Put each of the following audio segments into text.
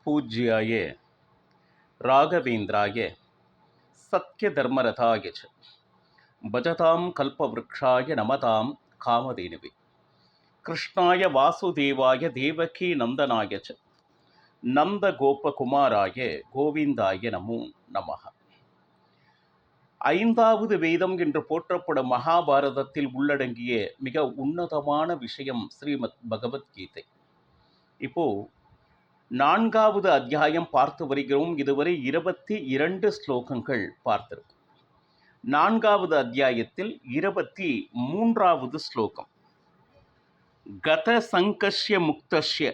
பூஜ்யாய ராகவேந்திராய சத்ய தர்மரதாய ச பஜதாம் கல்பவ்ருக்ஷாய நமதாம் காமதேனுவே கிருஷ்ணாய வாசுதேவாய தேவகி நந்தனாய ச நந்த கோபகுமாராய கோவிந்தாய நமோ நமஹ. ஐந்தாவது வேதம் என்று போற்றப்படும் மகாபாரதத்தில் உள்ளடங்கிய மிக உன்னதமான விஷயம் ஸ்ரீமத் பகவத்கீதை. இப்போ நான்காவது அத்தியாயம் பார்த்து வருகிறோம். இதுவரை 22 ஸ்லோகங்கள் பார்த்திருக்கோம். நான்காவது அத்தியாயத்தில் 23வது ஸ்லோகம். கத சங்கஷ்ய முக்தஷ்ய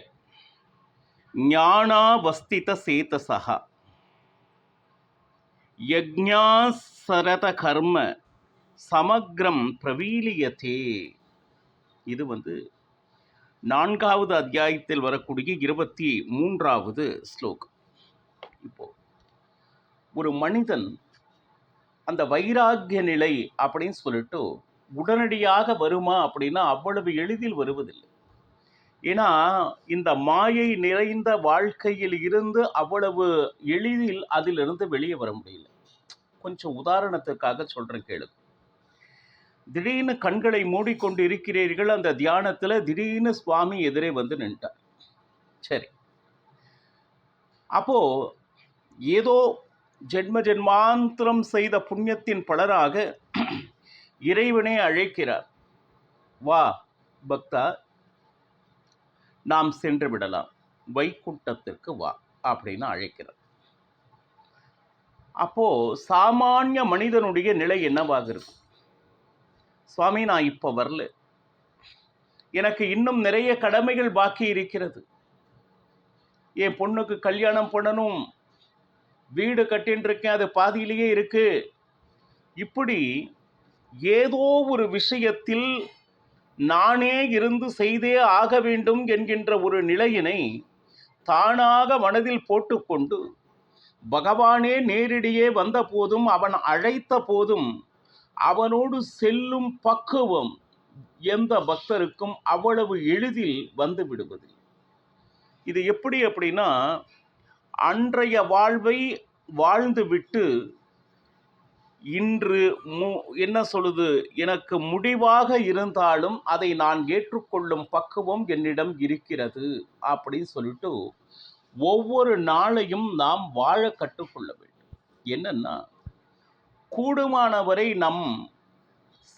ஞானாவஸ்தித சேதசஹ யஜ்ஞாசரத கர்ம சமக்ரம் பிரவீலியதே. இது நான்காவது அத்தியாயத்தில் வரக்கூடிய 23வது ஸ்லோகம். இப்போ ஒரு மனிதன் அந்த வைராக்கிய நிலை அப்படின்னு சொல்லிட்டு உடனடியாக வருமா அப்படின்னா அவ்வளவு எளிதில் வருவதில்லை. ஏன்னா இந்த மாயை நிறைந்த வாழ்க்கையில் இருந்து அவ்வளவு எளிதில் அதிலிருந்து வெளியே வர முடியல. கொஞ்சம் உதாரணத்துக்காக சொல்றேன் கேளு. திடீர்னு கண்களை மூடிக்கொண்டு இருக்கிறீர்கள், அந்த தியானத்துல திடீர்னு சுவாமி எதிரே வந்து நின்றார். சரி, அப்போ ஏதோ ஜென்ம ஜென்மாந்திரம் செய்த புண்ணியத்தின் பலராக இறைவனே அழைக்கிறார், வா பக்தா, நாம் சென்று விடலாம், வைகுண்டத்திற்கு வா அப்படின்னு அழைக்கிறார். அப்போ சாமானிய மனிதனுடைய நிலை என்னவாக இருக்கும்? சுவாமி, நான் இப்ப வரல, எனக்கு இன்னும் நிறைய கடமைகள் பாக்கி இருக்கிறது, என் பொண்ணுக்கு கல்யாணம் பண்ணணும், வீடு கட்டின்னு இருக்கேன், அது பாதியிலேயே இருக்கு. இப்படி ஏதோ ஒரு விஷயத்தில் நானே இருந்து செய்தே ஆக வேண்டும் என்கின்ற ஒரு நிலையினை தானாக மனதில் போட்டுக்கொண்டு பகவானே நேரிடையே வந்த போதும் அவன் அழைத்த போதும் அவனோடு செல்லும் பக்குவம் எந்த பக்தருக்கும் அவ்வளவு எளிதில் வந்து விடுவது. இது எப்படி அப்படின்னா, அன்றைய வாழ்வை வாழ்ந்து விட்டு இன்று என்ன சொல்லுது, எனக்கு முடிவாக இருந்தாலும் அதை நான் ஏற்றுக்கொள்ளும் பக்குவம் என்னிடம் இருக்கிறது அப்படின்னு சொல்லிட்டு ஒவ்வொரு நாளையும் நாம் வாழ கற்றுக்கொள்ள வேண்டும். என்னன்னா, கூடுமானவரை நம்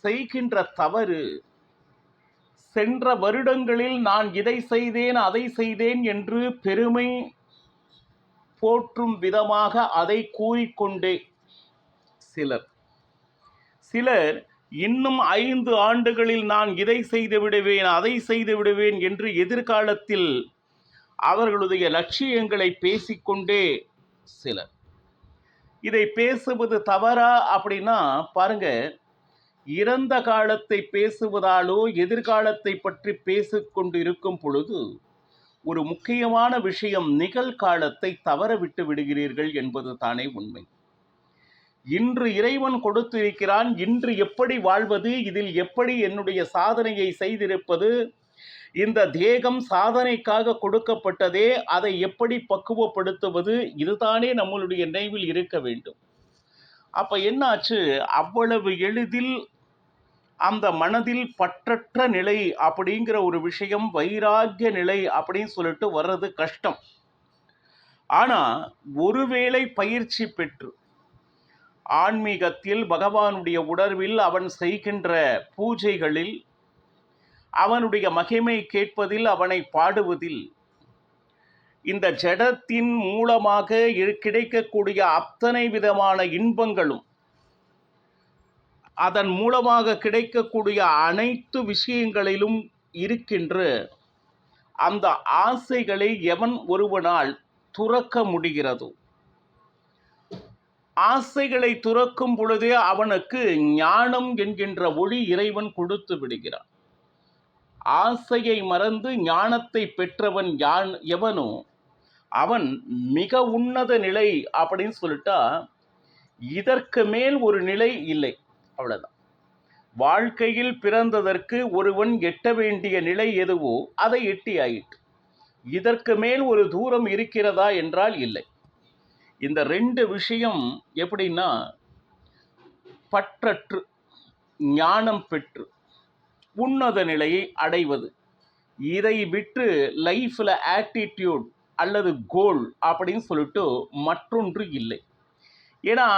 செய்கின்ற தவறு, சென்ற வருடங்களில் நான் இதை செய்தேன் அதை செய்தேன் என்று பெருமை போற்றும் விதமாக அதை கூறிக்கொண்டே சிலர் இன்னும் 5 ஆண்டுகளில் நான் இதை செய்து விடுவேன் அதை செய்து விடுவேன் என்று எதிர்காலத்தில் அவர்களுடைய லட்சியங்களை பேசிக்கொண்டே சிலர். இதை பேசுவது தவறா அப்படின்னா பாருங்க, இறந்த காலத்தை பேசுவதாலோ எதிர்காலத்தை பற்றி பேசிக்கொண்டு இருக்கும் பொழுது ஒரு முக்கியமான விஷயம், நிகழ்காலத்தை தவற விட்டு விடுகிறீர்கள் என்பது தானே உண்மை. இன்று இறைவன் கொடுத்திருக்கிறான், இன்று எப்படி வாழ்வது, இதில் எப்படி என்னுடைய சாதனையை செய்திருப்பது, இந்த தேகம் சாதனைக்காக கொடுக்கப்பட்டதே, அதை எப்படி பக்குவப்படுத்துவது, இதுதானே நம்மளுடைய நினைவில் இருக்க வேண்டும். அப்ப என்னாச்சு, அவ்வளவு எளிதில் அந்த மனதில் பற்றற்ற நிலை அப்படிங்கிற ஒரு விஷயம், வைராக்கிய நிலை அப்படின்னு சொல்லிட்டு வர்றது கஷ்டம். ஆனா ஒருவேளை பயிற்சி பெற்று ஆன்மீகத்தில் பகவானுடைய உணர்வில் அவன் செய்கின்ற பூஜைகளில் அவனுடைய மகிமை கேட்பதில் அவனை பாடுவதில் இந்த ஜடத்தின் மூலமாக கிடைக்கக்கூடிய அத்தனை விதமான இன்பங்களும் அதன் மூலமாக கிடைக்கக்கூடிய அனைத்து விஷயங்களிலும் இருக்கின்ற அந்த ஆசைகளை எவன் ஒருவனால் துறக்க முடிகிறதோ, ஆசைகளை துறக்கும் பொழுதே அவனுக்கு ஞானம் என்கின்ற ஒளி இறைவன் கொடுத்து விடுகிறான். ஆசையை மறந்து ஞானத்தை பெற்றவன் எவனோ அவன் மிக உன்னத நிலை அப்படின்னு சொல்லிட்டா, இதற்கு மேல் ஒரு நிலை இல்லை, அவ்வளவுதான். வாழ்க்கையில் பிறந்ததற்கு ஒருவன் எட்ட வேண்டிய நிலை எதுவோ அதை எட்டி ஆயிற்று. இதற்கு மேல் ஒரு தூரம் இருக்கிறதா என்றால் இல்லை. இந்த 2 விஷயம் எப்படின்னா, பற்றற்று ஞானம் பெற்று உன்னத நிலையை அடைவது. இதை விட்டு லைஃப்ல ஆட்டிடியூட் அல்லது கோல் அப்படின்னு சொல்லிட்டு மற்றொன்று இல்லை. ஏன்னா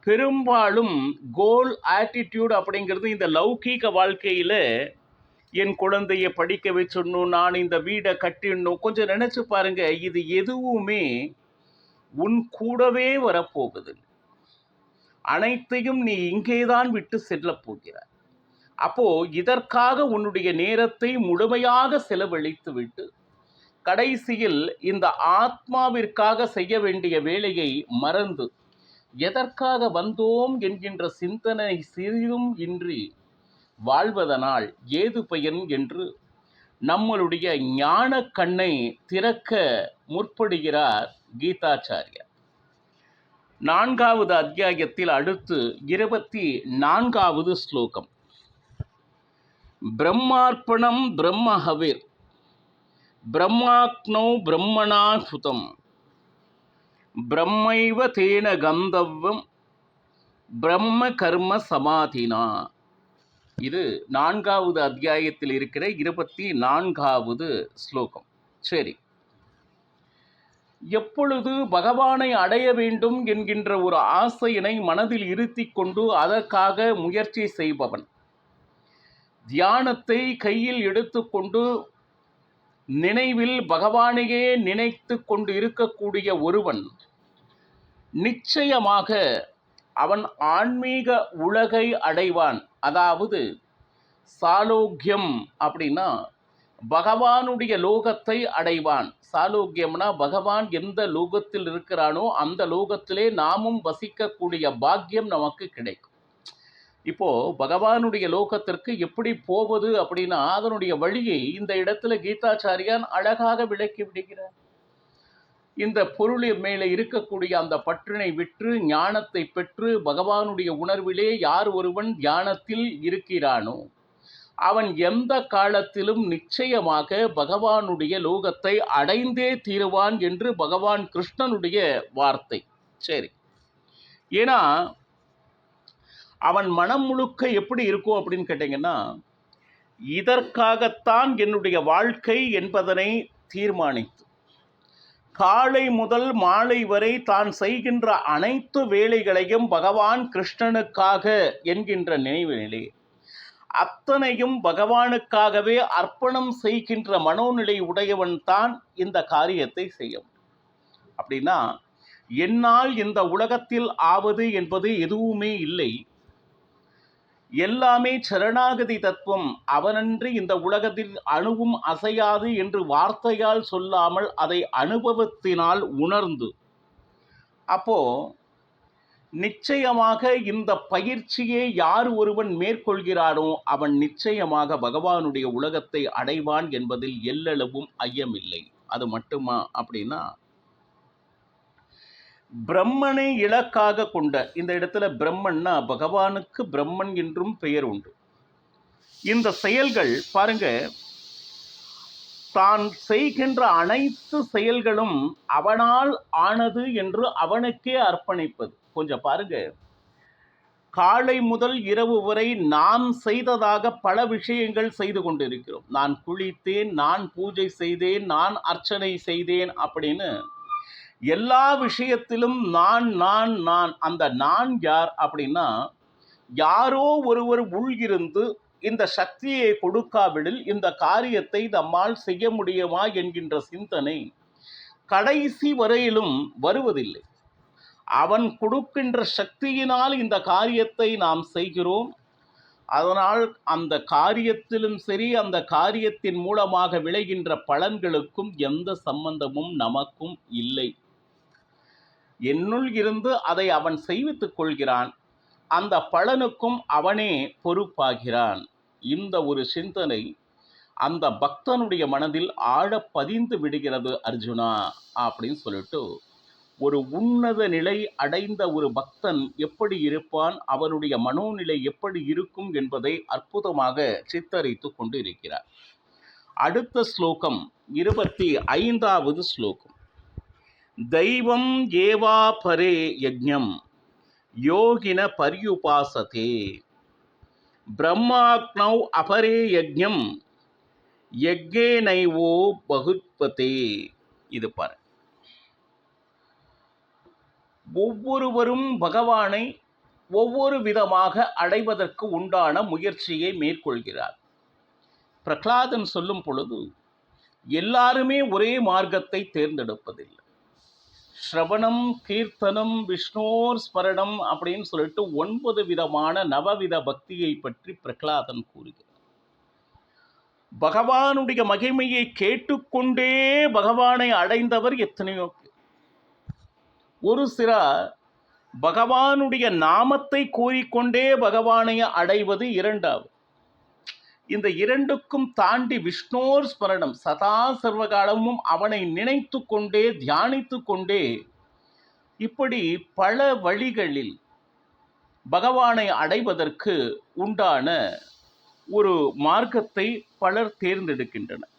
பெரும்பாலும் கோல் ஆட்டிடியூட் அப்படிங்கிறது இந்த லௌகீக வாழ்க்கையில என் குழந்தைய படிக்க வச்சிடணும், நான் இந்த வீடை கட்டிடணும். கொஞ்சம் நினைச்சு பாருங்க, இது எதுவுமே உன் கூடவே வரப்போகுது. அனைத்தையும் நீ இங்கேதான் விட்டு செல்ல போகிறாய். அப்போ இதற்காக உன்னுடைய நேரத்தை முழுமையாக செலவழித்து விட்டு கடைசியில் இந்த ஆத்மாவிற்காக செய்ய வேண்டிய வேலையை மறந்து எதற்காக வந்தோம் என்கின்ற சிந்தனை சிறிதும் இன்றி வாழ்வதனால் ஏது பயன் என்று நம்மளுடைய ஞான கண்ணை திறக்க முற்படுகிறார் கீதாச்சாரியார். 4வது அத்தியாயத்தில் அடுத்து 24வது ஸ்லோகம். பிரம்மார்ப்பணம் பிரம்மஹவிர் பிரம்மாக்னோ பிரம்மணா சுதம் பிரம்மைவ தேன கந்தவ்வம் பிரம்ம கர்ம சமாதினா. இது 4வது அத்தியாயத்தில் இருக்கிற 24வது ஸ்லோகம். சரி, எப்பொழுது பகவானை அடைய வேண்டும் என்கின்ற ஒரு ஆசையினை மனதில் இருத்தி கொண்டு அதற்காக முயற்சி செய்பவன், தியானத்தை கையில் எடுத்துக்கொண்டு நினைவில் பகவானையே நினைத்து கொண்டு இருக்கக்கூடிய ஒருவன் நிச்சயமாக அவன் ஆன்மீக உலகை அடைவான். அதாவது சாலோக்கியம் அப்படின்னா பகவானுடைய லோகத்தை அடைவான். சாலோக்கியம்னா பகவான் எந்த லோகத்தில் இருக்கிறானோ அந்த லோகத்திலே நாமும் வசிக்கக்கூடிய பாக்கியம் நமக்கு கிடைக்கும். இப்போ பகவானுடைய லோகத்திற்கு எப்படி போவது அப்படின்னா அதனுடைய வழியை இந்த இடத்துல கீதாச்சாரியான் அழகாக விளக்கி விடுகிறார். இந்த பொருள் மேலே இருக்கக்கூடிய அந்த பற்றினை விற்று ஞானத்தை பெற்று பகவானுடைய உணர்விலே யார் ஒருவன் தியானத்தில் இருக்கிறானோ அவன் எந்த காலத்திலும் நிச்சயமாக பகவானுடைய லோகத்தை அடைந்தே தீருவான் என்று பகவான் கிருஷ்ணனுடைய வார்த்தை. சரி, ஏன்னா அவன் மனம் முழுக்க எப்படி இருக்கும் அப்படின்னு கேட்டீங்கன்னா, இதற்காகத்தான் என்னுடைய வாழ்க்கை என்பதனை தீர்மானித்து காலை முதல் மாலை வரை தான் செய்கின்ற அனைத்து வேலைகளையும் பகவான் கிருஷ்ணனுக்காக என்கின்ற நினைவு நிலை, அத்தனையும் பகவானுக்காகவே அர்ப்பணம் செய்கின்ற மனோநிலை உடையவன் தான் இந்த காரியத்தை செய்யும். அப்படின்னா என்னால் இந்த உலகத்தில் ஆவது என்பது எதுவுமே இல்லை, எல்லாமே சரணாகதி தத்துவம், அவனன்றி இந்த உலகத்தில் அணுவும் அசையாது என்று வார்த்தையால் சொல்லாமல் அதை அனுபவத்தினால் உணர்ந்து, அப்போ நிச்சயமாக இந்த பயிற்சியை யார் ஒருவன் மேற்கொள்கிறானோ அவன் நிச்சயமாக பகவானுடைய உலகத்தை அடைவான் என்பதில் எல்லளவும் ஐயமில்லை. அது மட்டுமா அப்படின்னா, பிரம்மனை இலக்காக கொண்ட இந்த இடத்துல பிரம்மன்னா பகவானுக்கு பிரம்மன் என்றும் பெயர் உண்டு. இந்த செயல்கள் பாருங்க, தான் செய்கின்ற அனைத்து செயல்களும் அவனால் ஆனது என்று அவனுக்கே அர்ப்பணிப்பது. கொஞ்சம் பாருங்க, காலை முதல் இரவு வரை நாம் செய்ததாக பல விஷயங்கள் செய்து கொண்டிருக்கிறோம். நான் குளித்தேன், நான் பூஜை செய்தேன், நான் அர்ச்சனை செய்தேன் அப்படின்னு எல்லா விஷயத்திலும் நான் நான் நான். அந்த நான் யார் அப்படின்னா, யாரோ ஒருவர் உள்கிருந்து இந்த சக்தியை கொடுக்காவிடில் இந்த காரியத்தை நம்மால் செய்ய முடியுமா என்கின்ற சிந்தனை கடைசி வரையிலும் வருவதில்லை. அவன் கொடுக்கின்ற சக்தியினால் இந்த காரியத்தை நாம் செய்கிறோம். அதனால் அந்த காரியத்திலும் சரி, அந்த காரியத்தின் மூலமாக விளைகின்ற பலன்களுக்கும் எந்த சம்பந்தமும் நமக்கும் இல்லை. என்னுள் இருந்து அதை அவன் செய்வித்துக் கொள்கிறான், அந்த பலனுக்கும் அவனே பொறுப்பாகிறான். இந்த ஒரு சிந்தனை அந்த பக்தனுடைய மனதில் ஆழ பதிந்து விடுகிறது அர்ஜுனா அப்படின்னு சொல்லிட்டு, ஒரு உன்னத நிலை அடைந்த ஒரு பக்தன் எப்படி இருப்பான், அவனுடைய மனோநிலை எப்படி இருக்கும் என்பதை அற்புதமாக சித்தரித்து கொண்டு இருக்கிறார். அடுத்த ஸ்லோகம் 25வது ஸ்லோகம். தெய்வம் ஏவா பரே யஜ்ஞம் யோகின பர்யுபாசதே பிரம்மாக்னௌ அபரே யஜ்ஞம் யஜ்ஞேனைவோ பகுத்வதே. இது பாரு, ஒவ்வொருவரும் பகவானை ஒவ்வொரு விதமாக அடைவதற்கு உண்டான முயற்சியை மேற்கொள்கிறார். பிரகலாதன் சொல்லும் பொழுது எல்லாருமே ஒரே மார்க்கத்தை தேர்ந்தெடுப்பதில்லை. ஸ்ரவணம், கீர்த்தனம், விஷ்ணோர் ஸ்மரணம் அப்படின்னு சொல்லிட்டு 9 விதமான நவவித பக்தியை பற்றி பிரகலாதன் கூறுகிறார். பகவானுடைய மகிமையை கேட்டுக்கொண்டே பகவானை அடைந்தவர் எத்தனையோ பேர். ஒரு சிலர் பகவானுடைய நாமத்தை கூறிக்கொண்டே பகவானை அடைவது இரண்டாவது. இந்த இரண்டுக்கும் தாண்டி விஷ்ணோர் ஸ்மரணம், சதா சர்வகாலமும் அவனை நினைத்து கொண்டே தியானித்து கொண்டே, இப்படி பல வழிகளில் பகவானை அடைவதற்கு உண்டான ஒரு மார்க்கத்தை பலர் தேர்ந்தெடுக்கின்றனர்.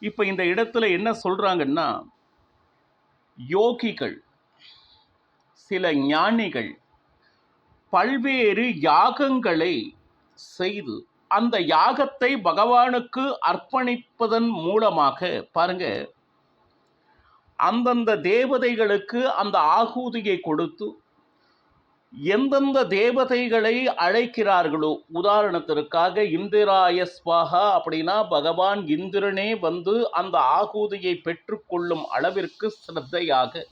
இப்போ இந்த இடத்துல என்ன சொல்றாங்கன்னா, யோகிகள், சில ஞானிகள் பல்வேறு யாகங்களை செய்து அந்த யாகத்தை பகவானுக்கு அர்ப்பணிப்பதன் மூலமாக பாருங்க, அந்தந்த தேவதைகளுக்கு அந்த ஆகூதியை கொடுத்து எந்தெந்த தேவதைகளை அழைக்கிறார்களோ, உதாரணத்திற்காக இந்திராய ஸ்வாஹா அப்படின்னா பகவான் இந்திரனே வந்து அந்த ஆகூதியை பெற்றுக்கொள்ளும் அளவிற்கு சிரத்தையாக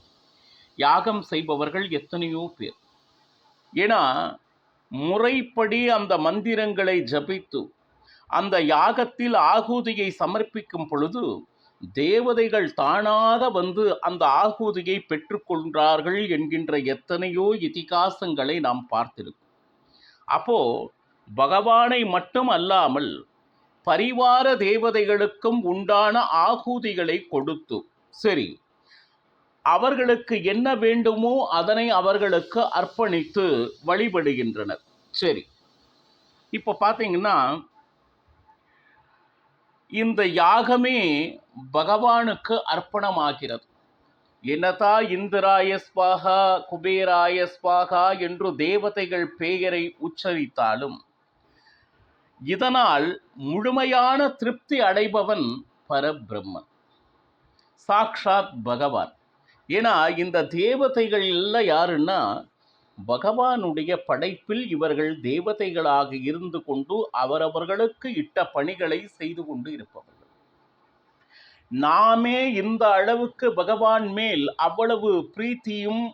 யாகம் செய்பவர்கள் எத்தனையோ பேர். ஏன்னா முறைப்படி அந்த மந்திரங்களை ஜபித்து அந்த யாகத்தில் ஆகூதியை சமர்ப்பிக்கும் பொழுது தேவதைகள் தானாக வந்து அந்த ஆகூதியை பெற்றுக்கொள்கிறார்கள் என்கின்ற எத்தனையோ இதிகாசங்களை நாம் பார்த்திருக்கோம். அப்போ பகவானை மட்டும் அல்லாமல் பரிவார தேவதைகளுக்கும் உண்டான ஆகூதிகளை கொடுத்து, சரி அவர்களுக்கு என்ன வேண்டுமோ அதனை அவர்களுக்கு அர்ப்பணித்து வழிபடுகின்றனர். சரி, இப்போ பார்த்தீங்கன்னா இந்த யாகமே பகவானுக்கு அர்ப்பணமாகிறது. என்னதா இந்திராய ஸ்வாகா, குபேராய ஸ்வாகா என்று தேவதைகள் பெயரை உச்சரித்தாலும் இதனால் முழுமையான திருப்தி அடைபவன் பரபிரம்மன், சாக்ஷாத் பகவான். ஏன்னா இந்த தேவதைகள் எல்லாம் யாருன்னா பகவானுடைய படைப்பில் இவர்கள் தேவதைகளாக இருந்து கொண்டு அவரவர்களுக்கு இட்ட பணிகளை செய்து கொண்டு இருப்பவர்கள். நாமே இந்த அளவுக்கு பகவான் மேல் அவ்வளவு பிரீத்தியும்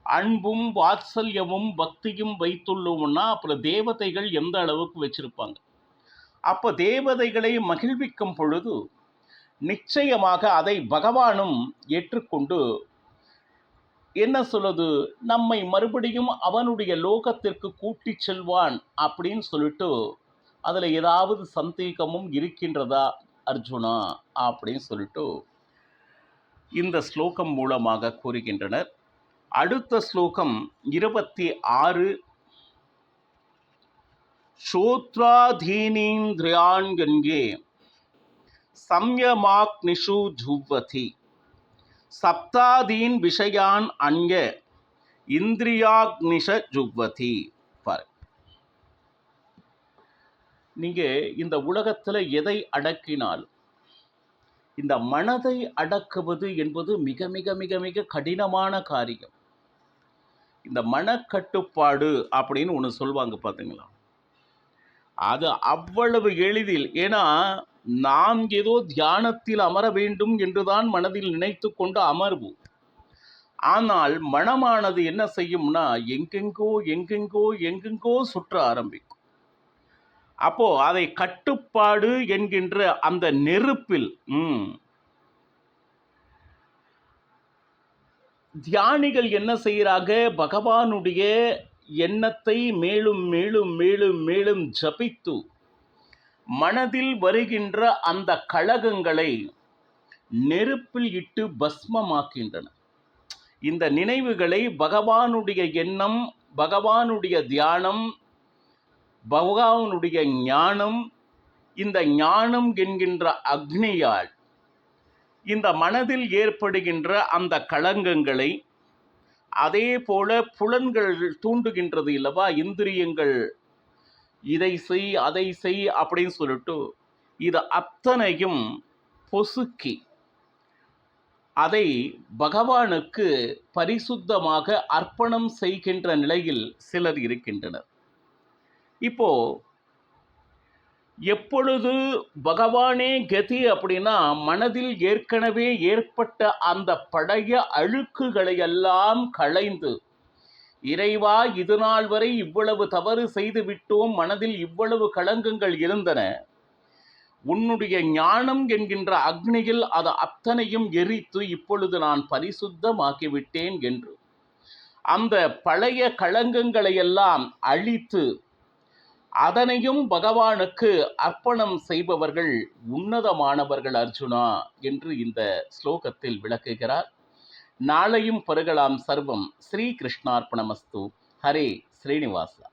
அன்பும் வாத்சல்யமும் பக்தியும் வைத்துள்ளோம்னா அப்புறம் தேவதைகள் எந்த அளவுக்கு வச்சிருப்பாங்க. அப்ப தேவதைகளை மகிழ்விக்கும் பொழுது நிச்சயமாக அதை பகவானும் ஏற்றுக்கொண்டு என்ன சொல்லுது, நம்மை மறுபடியும் அவனுடைய லோகத்திற்கு கூட்டி செல்வான் அப்படின்னு சொல்லிட்டு அதில் ஏதாவது சந்தேகமும் இருக்கின்றதா அர்ஜுனா அப்படின்னு சொல்லிட்டு இந்த ஸ்லோகம் மூலமாக கூறுகின்றனர். அடுத்த ஸ்லோகம் 26. ஸ்ரோத்ராதீனீந்திரியான் கங்கே சம்யமாக்னிஷு ஜுவதி சப்தாதீன் விஷயான் அன்ய இந்திரியாக்னிஷ ஜுவதி. பாரு, நீங்க இந்த உலகத்தில் எதை அடக்கினாலும் இந்த மனதை அடக்குவது என்பது மிக மிக மிக மிக கடினமான காரியம். இந்த மனக்கட்டுப்பாடு அப்படின்னு ஒன்று சொல்லுவாங்க பார்த்தீங்களா, அது அவ்வளவு எளிதில். ஏன்னா நாம் ஏதோ தியானத்தில் அமர வேண்டும் என்றுதான் மனதில் நினைத்து கொண்டு அமர்வு. ஆனால் மனமானது என்ன செய்யும்னா எங்கெங்கோ எங்கெங்கோ எங்கெங்கோ சுற்ற ஆரம்பிக்கும். அப்போ அதை கட்டுப்பாடு என்கின்ற அந்த நெருப்பில் தியானிகள் என்ன செய்கிறாங்க, பகவானுடைய எண்ணத்தை மேலும் மேலும் மேலும் மேலும் ஜபித்து மனதில் வருகின்ற அந்த கலகங்களை நெருப்பில் இட்டு பஸ்மமாக்கின்றன. இந்த நினைவுகளை பகவானுடைய எண்ணம், பகவானுடைய தியானம், பகவானுடைய ஞானம் இந்த ஞானம் என்கின்ற அக்னியால் இந்த மனதில் ஏற்படுகின்ற அந்த களங்கங்களை, அதே போல புலன்கள் தூண்டுகின்றது இல்லவா, இந்திரியங்கள் இதை செய் அதை செய் அப்படின்னு சொல்லிட்டு இது அத்தனையும் பொசுக்கி அதை பகவானுக்கு பரிசுத்தமாக அர்ப்பணம் செய்கின்ற நிலையில் சிலர் இருக்கின்றனர். இப்போ எப்பொழுது பகவானே கதி அப்படின்னா, மனதில் ஏற்கனவே ஏற்பட்ட அந்த பழைய அழுக்குகளை எல்லாம் களைந்து, இறைவா இது நாள் வரை இவ்வளவு தவறு செய்து விட்டோம், மனதில் இவ்வளவு களங்கங்கள் இருந்தன, உன்னுடைய ஞானம் என்கின்ற அக்னியில் அது அத்தனையும் எரித்து இப்பொழுது நான் பரிசுத்தமாக்கிவிட்டேன் என்று அந்த பழைய களங்கங்களை எல்லாம் அழித்து அதனையும் பகவானுக்கு அர்ப்பணம் செய்பவர்கள் உன்னதமானவர்கள் அர்ஜுனா என்று இந்த ஸ்லோகத்தில் விளக்குகிறார். நாளையும் பருகலாம். சர்வம் ஸ்ரீ கிருஷ்ணார்ப்பணமஸ்து. ஹரே ஸ்ரீனிவாசா.